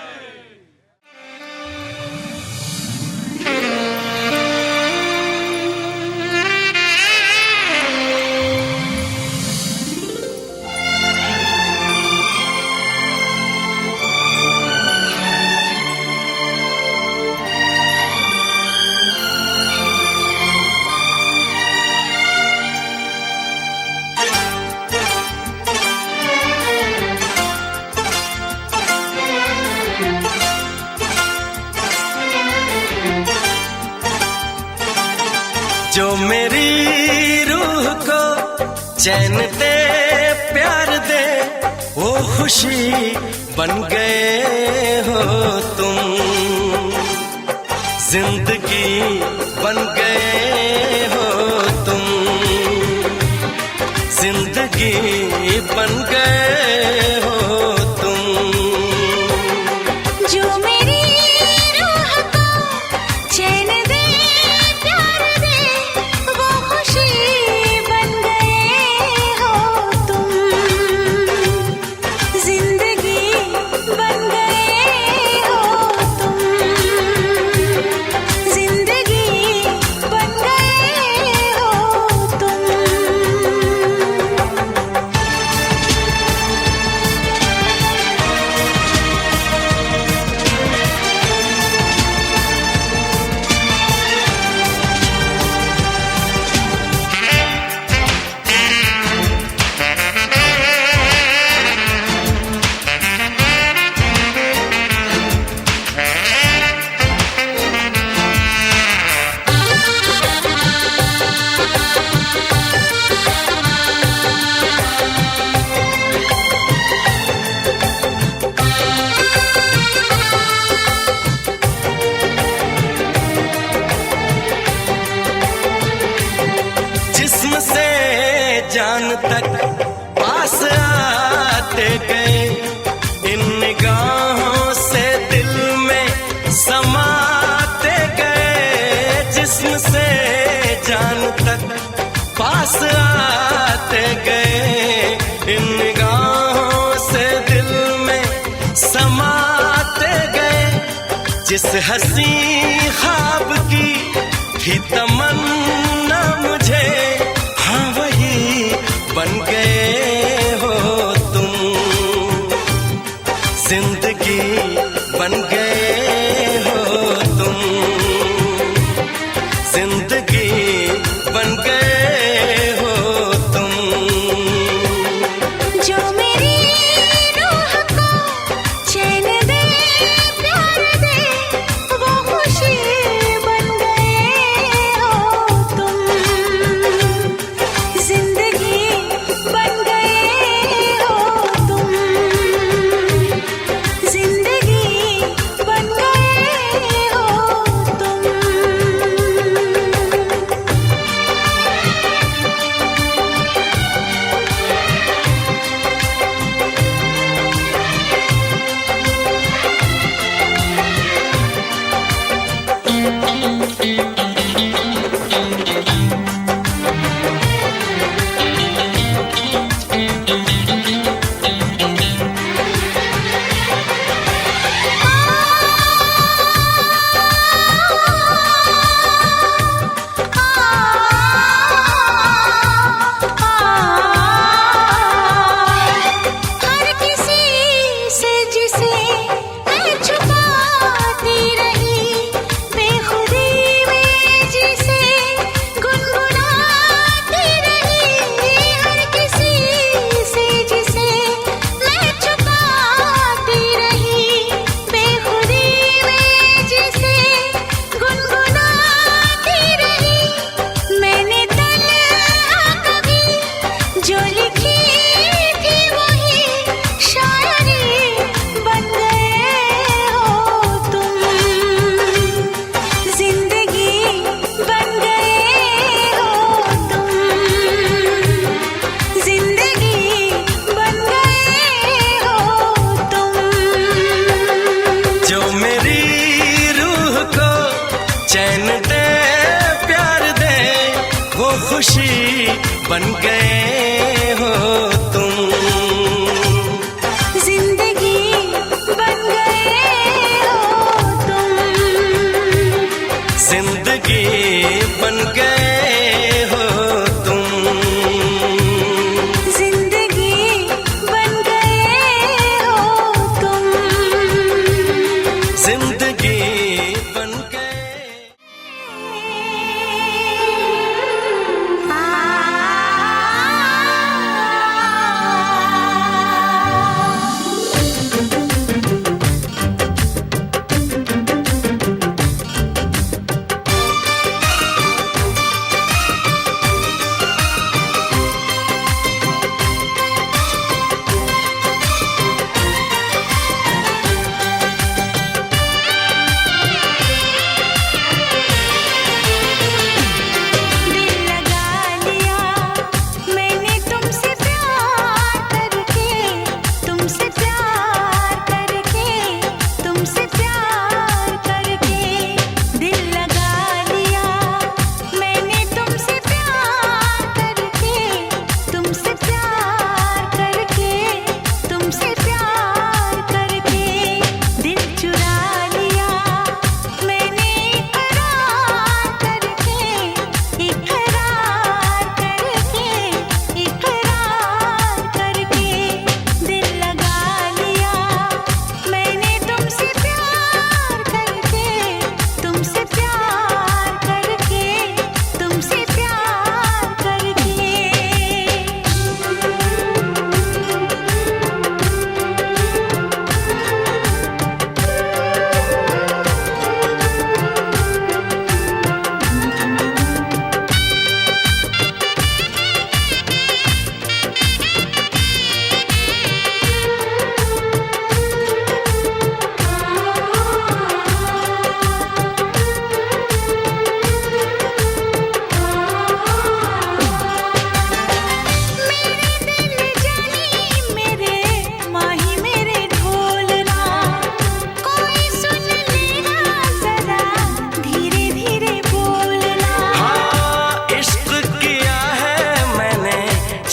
Speaker 2: जो मेरी रूह को चैन दे प्यार दे वो खुशी बन गए हो तुम, जिंदगी बन गए हो तुम, जिंदगी बन गए हो तुम।
Speaker 6: जो मेरी रूह को चैन दे प्यार दे वो खुशी बन गए हो तुम, जिंदगी बन गए हो तुम, जिंदगी बन गए हो तुम।
Speaker 2: जिस्म से जान तक पास आते गए, इन निगाहों से दिल में समाते गए। जिस्म से जान तक पास आते गए, इन निगाहों से दिल में समाते गए। जिस हंसी ख्वाब की थी तमन्ना मुझे, हाँ वही बन गए हो तुम, जिंदगी बन गए हो तुम, जिंदगी बन गए हो तुम।
Speaker 6: जो मेरी रूह को चैन दे प्यार दे वो खुशी बन गए हो तुम,
Speaker 2: खुशी बन गए हो तुम।
Speaker 6: जिंदगी बन गए हो तुम।
Speaker 2: जिंदगी बन गए हो तुम।
Speaker 6: जिंदगी बन गए हो तुम।
Speaker 2: जिंदगी बन गए।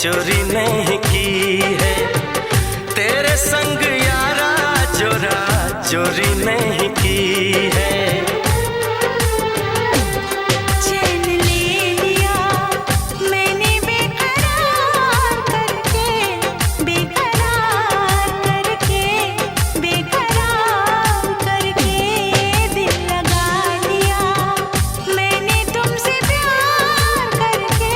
Speaker 2: चोरी नहीं की है तेरे संग यारा, चोरा चोरी नहीं की है।
Speaker 6: चैन ले लिया मैंने बेकरार करके, बेकरार करके, बेकरार करके दिल लगा लिया मैंने तुमसे प्यार करके,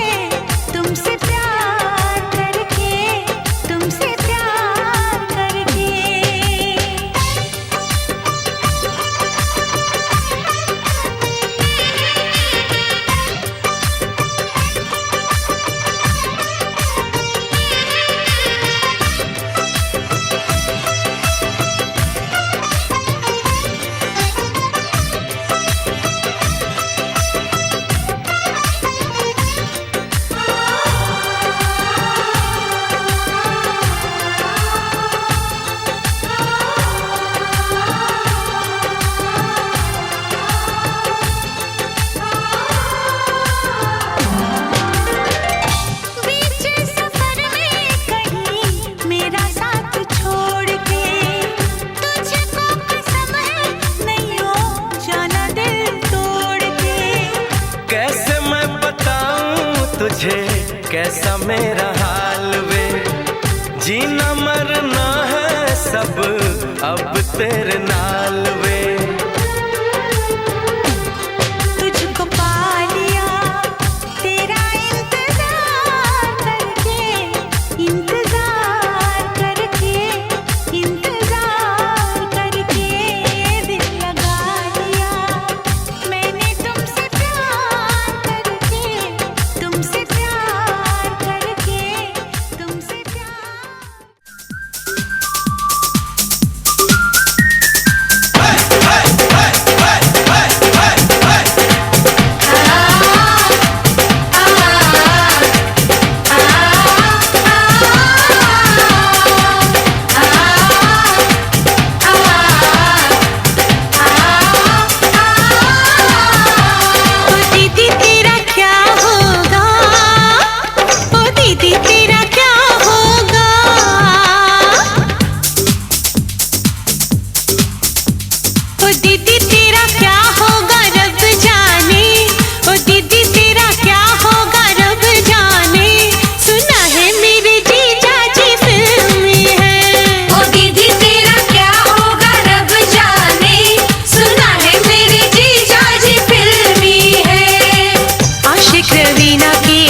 Speaker 6: तुमसे प्यार करके, तुमसे प्यार करके। बीच सफर में कहीं मेरा साथ छोड़ के, तुझको कसम है नहीं हो जाना दिल तोड़ के।
Speaker 2: कैसे मैं बताऊं तुझे कैसा मेरा हाल वे, जीना मरना है सब अब तेरे नाल वे।
Speaker 6: तुझको पा लिया तेरा इंतजार करके, इंतजार करके, इंतजार करके दिल लगा लिया मैंने तुमसे प्यार करके, तुमसे प्यार करके, तुमसे प्यार। रवीना की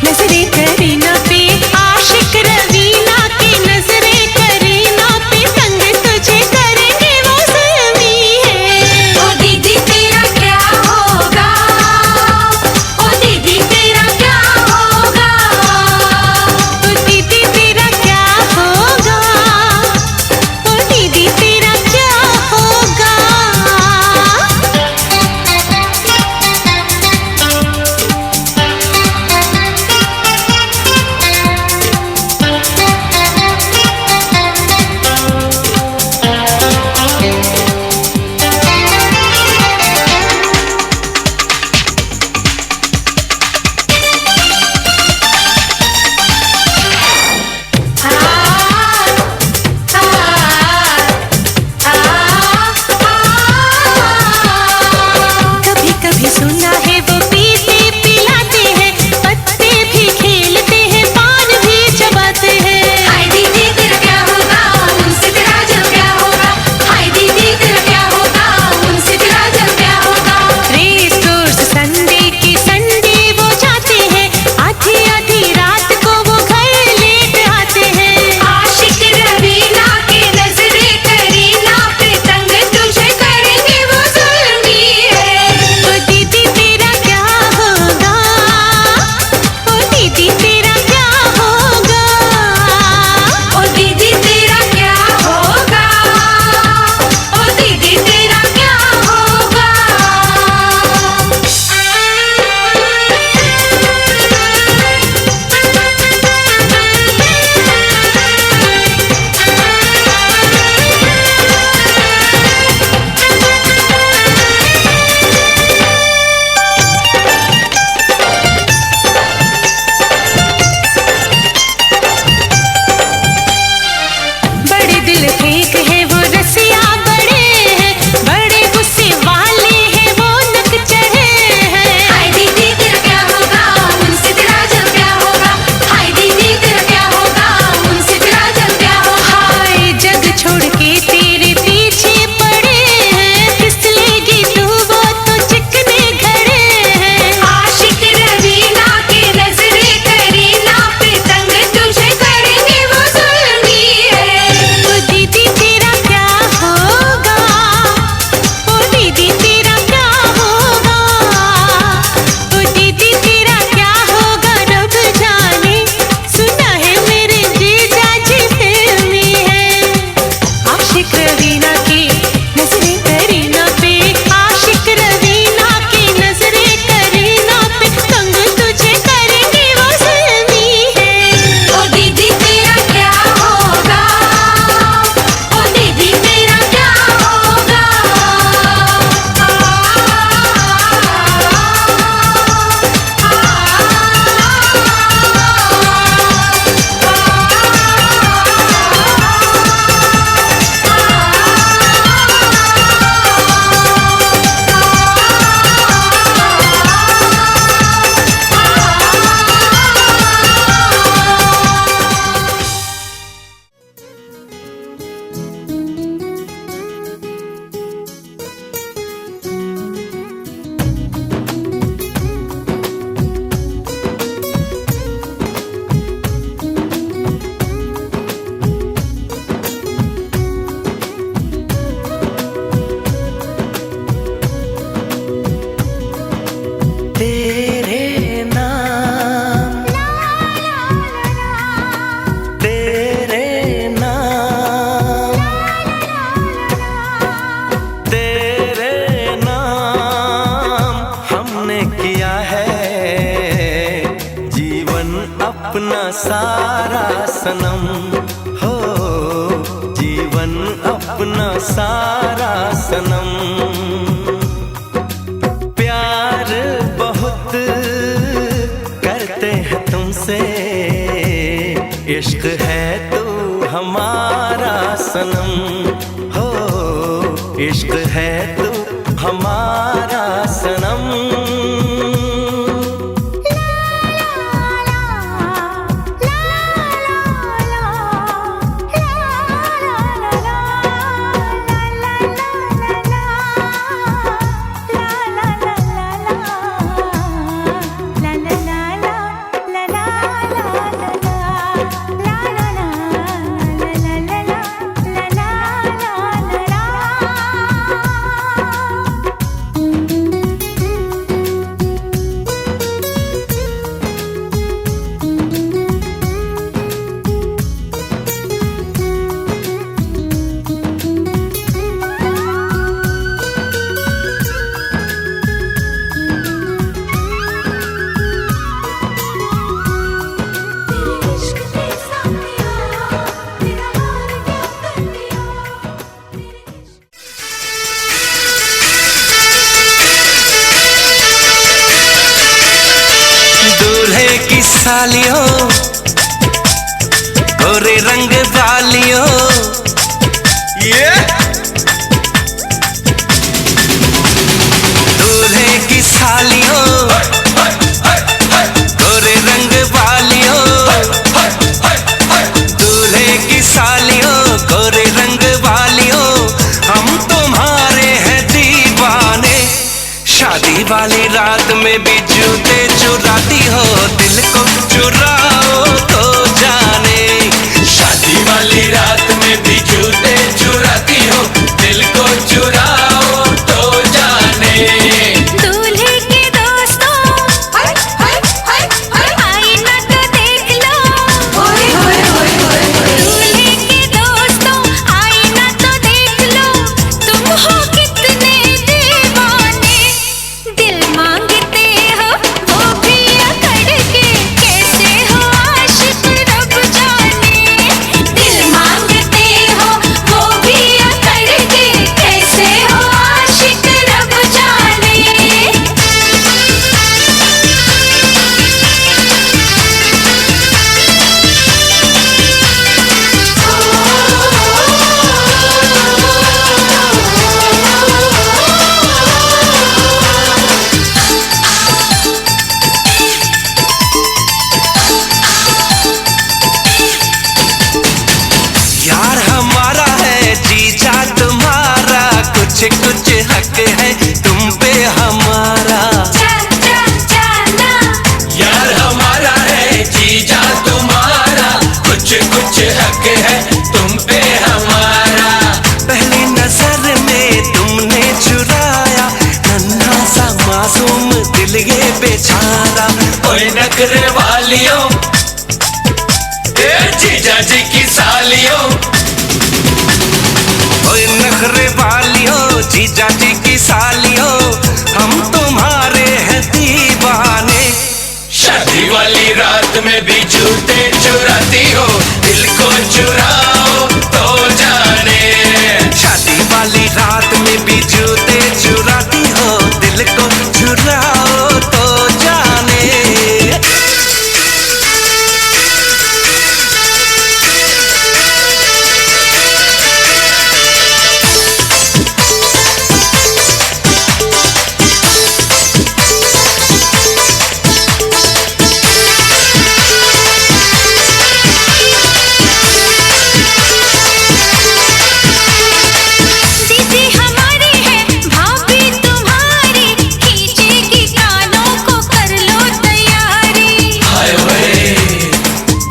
Speaker 6: नजरे करीना पे, आशिक रवीना की नजरे करीना पे, तंग तुझे करेंगे वो ज़ल्मी है। ओ दीदी तेरा क्या होगा, ओ दीदी तेरा क्या होगा, ओ दीदी तेरा क्या होगा, ओ दीदी तेरा क्या होगा। कभी कभी सुना है वो पीते पिलाते हैं, पत्ते भी खेलते हैं, पान भी चबाते हैं। हाय दीदी तेरा क्या होगा, उनसे तेरा जब क्या होगा, हाय दीदी तेरा क्या होगा, उनसे तेरा जब क्या होगा। रेस कोर्स संडे की संडे वो जाते हैं, आधी आधी रात को वो घर लेट आते हैं। आशिक रवीना की नजरे करीना पे, तंग तुझे करेंगे वो ज़ल्मी है। ओ दीदी तेरा क्या होगा, ओ दीदी तेरा क्या होगा, ओ दीदी तेरा क्या होगा, ओ दीदी तेरा क्या होगा। बड़े दिल फेंक है वो रसिया बड़े हैं, बड़े गुस्से वाले हैं वो नक चढ़े हैं। हाय दीदी तेरा क्या होगा, उनसे तेरा जब क्या होगा, हाय दीदी तेरा क्या होगा, उनसे तेरा जब क्या होगा। हाय जग छोड़ के तेरे पीछे पड़े हैं, फिसलेगी तू वो तो चिकने घड़े हैं। आशिक रवीना की नजरे करीना पे, तंग तुझे करेंगे वो ज़ल्मी है। ओ दीदी तेरा क्या होगा, ओ दीदी तेरा क्या होगा, ओ दीदी तेरा क्या होगा। रब जाने सुना है मेरे जीजा जी फिल्मी है। आशिक रवीना की नजरे करीना पे, आशिक रवीना की नजरे करीना पे, तंग तुझे करेंगे वो ज़ल्मी है। ओ दीदी तेरा क्या होगा, ओ दीदी तेरा क्या होगा।
Speaker 2: तेरे नाम, तेरे नाम, तेरे नाम हमने किया है जीवन अपना सारा सनम हो, जीवन अपना सारा सनम। प्यार बहुत करते हैं तुमसे, इश्क है तू हमारा सनम हो, इश्क है तू हमारा सनम।
Speaker 6: la la la
Speaker 2: सालियों, गोरे रंग वालियों, ये दूल्हे की सालियों, गोरे रंग वालियों, दूल्हे की सालियों, गोरे रंग वालियों, हम तुम्हारे हैं दीवाने। शादी वाली रात में भी जूते चुराती हो, दिल को चुराओ तो जाने। शादी वाली रात में भी जूते चुराती हो, दिल को चुराओ तो जाने।
Speaker 6: दूल्हे के दोस्तों आईना तो देख लो, दूल्हे के दोस्तों आईना तो देख लो, तुम हो कितने दीवाने। दिल मांगते हो वो भी अकड़ के, कैसे हो आशिक रब जाने। दिल मांगते हो वो भी अकड़ के, कैसे हो आशिक रब जाने।
Speaker 2: यार हमारा है जीजा तुम्हारा, कुछ कुछ हक है तुम पे हमारा। यार हमारा है जीजा तुम्हारा, कुछ कुछ हक है तुम पे हमारा। पहली नजर में तुमने चुराया नन्हा सा मासूम दिल ये बेचारा। ओए नखरे वालियों, ए जीजा जी की सालियों, ओए नखरे वालियों, जीजा जी की सालियों, हम तुम्हारे हैं दीवाने। शादी वाली रात में भी जूते चुराती हो, दिल को चुराओ तो जाने। शादी वाली रात में भी जूते चुराती हो, दिल को चुराओ तो जाने।
Speaker 6: दीदी हमारी है भाभी तुम्हारी, खींचेगी कानों को कर लो तैयारी।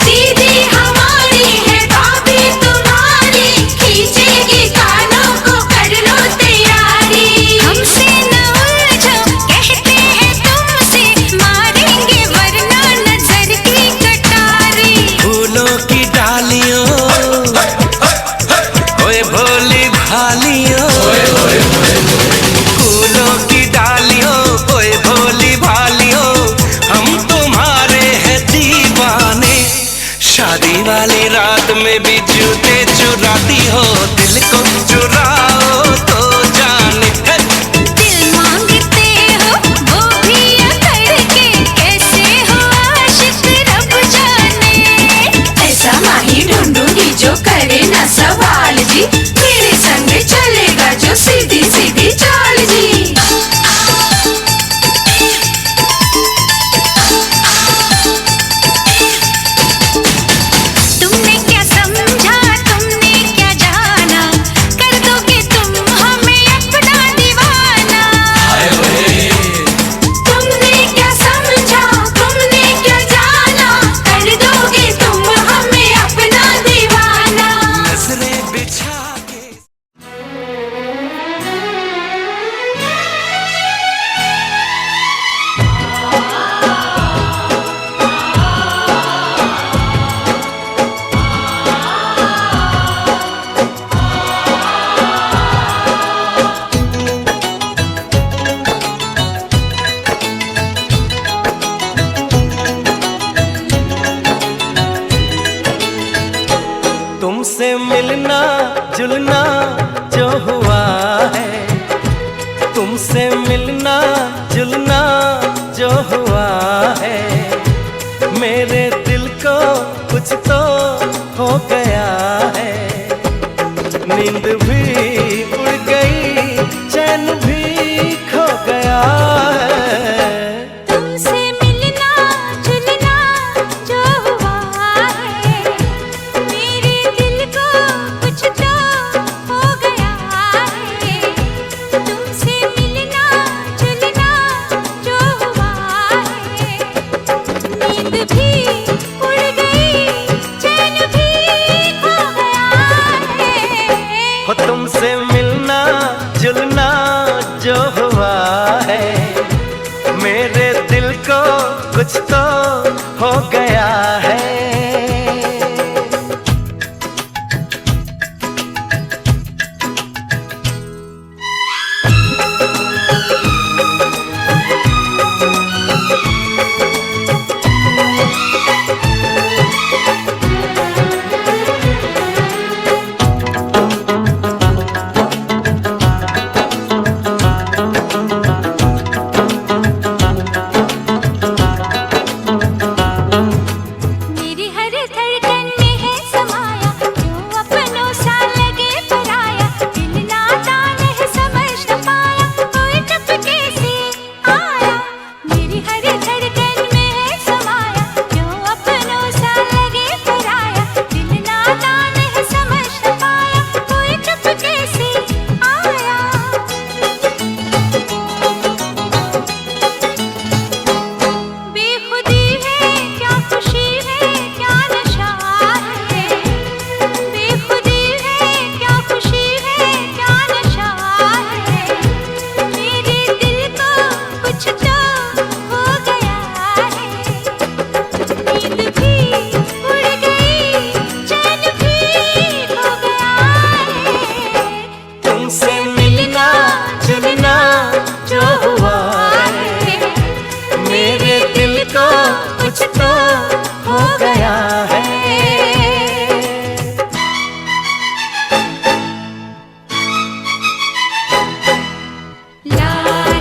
Speaker 6: दीदी हमारी है भाभी तुम्हारी, खींचेगी कानों को कर लो तैयारी। हमसे न उलझो कहते हैं तुमसे, मारेंगे वरना नजर की कटारी।
Speaker 2: फूलों की डालियों, ओए भोली भालियों, फूलों की डालियों, ओए भोली भालियों, हम तुम्हारे हैं दीवाने। शादी वाली रात में भी जूते चुराती हो, दिल को चुराओ तो जाने।
Speaker 6: दिल मांगते हो वो भी अकड़ के, कैसे हो आशिक रब जाने। ऐसा माही ढूंढूंगी जो करे ना सवाल जी, मेरे संग चलेगा जो सीधी सीधी चाल जी। तुमने क्या समझा, तुमने क्या जाना, कर दोगे तुम हमें अपना दीवाना। तुमने क्या समझा, तुमने क्या जाना, कर दोगे तुम हमें अपना दीवाना।
Speaker 2: नजरें बिछा के तुमसे मिलना जुलना जो हुआ है, तुमसे मिलना जुलना जो हुआ है, मेरे दिल को कुछ तो हो गया है। नींद भी उड़ गई, चैन भी खो गया है।
Speaker 6: तुमसे मिलना जुलना जो हुआ है, मेरे दिल को कुछ तो हो गया है। तुमसे मिलना जुलना जो हुआ है, नींद भी उड़ गई, चैन भी खो गया है।
Speaker 2: हो तुमसे मिलना जुलना जो हुआ है, मेरे दिल को कुछ तो हो गया है।
Speaker 6: मेरी हर धड़कन में है समाया, जो अपनों सा लगे पराया। दिल नादान है समझ न पाया, कोई चुपके से आया। मेरी हर धड़कन में है समाया, जो अपनों सा लगे पराया। दिल नादान है समझ न पाया, कोई चुपके से आया। बेखुदी है क्या खुशी है क्या नशा है, बेखुदी है क्या खुशी है क्या नशा है। मेरे दिल को कुछ तो हो गया है, नींद भी उड़ गई, चैन भी खो गया है।
Speaker 2: तुमसे मिलना जुलना जो हुआ है, मेरे दिल को कुछ तो हो गया है।
Speaker 6: ला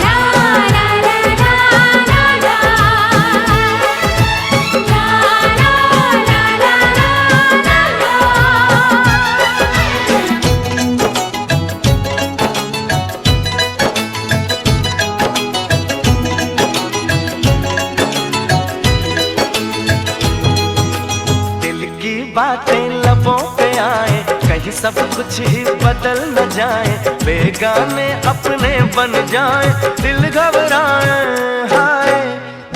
Speaker 6: ला ला ला ला ला ला, ला ला ला ला
Speaker 2: दिल की बातें लबों पे आए, कहीं सब कुछ ही बदल न जाए। बेगाने अपने बन जाए, दिल घबराए हाय।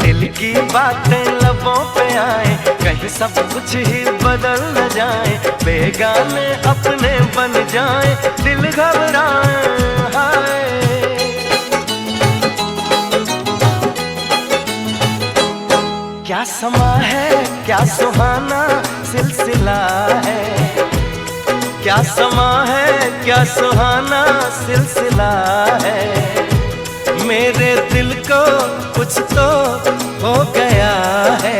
Speaker 2: दिल की बातें लबों पे आए, कहीं सब कुछ ही बदल न जाए। बेगाने अपने बन जाए, दिल घबराए हाय। क्या समा है क्या सुहाना सिलसिला है, क्या समा है क्या सुहाना सिलसिला है। मेरे दिल को कुछ तो हो गया है।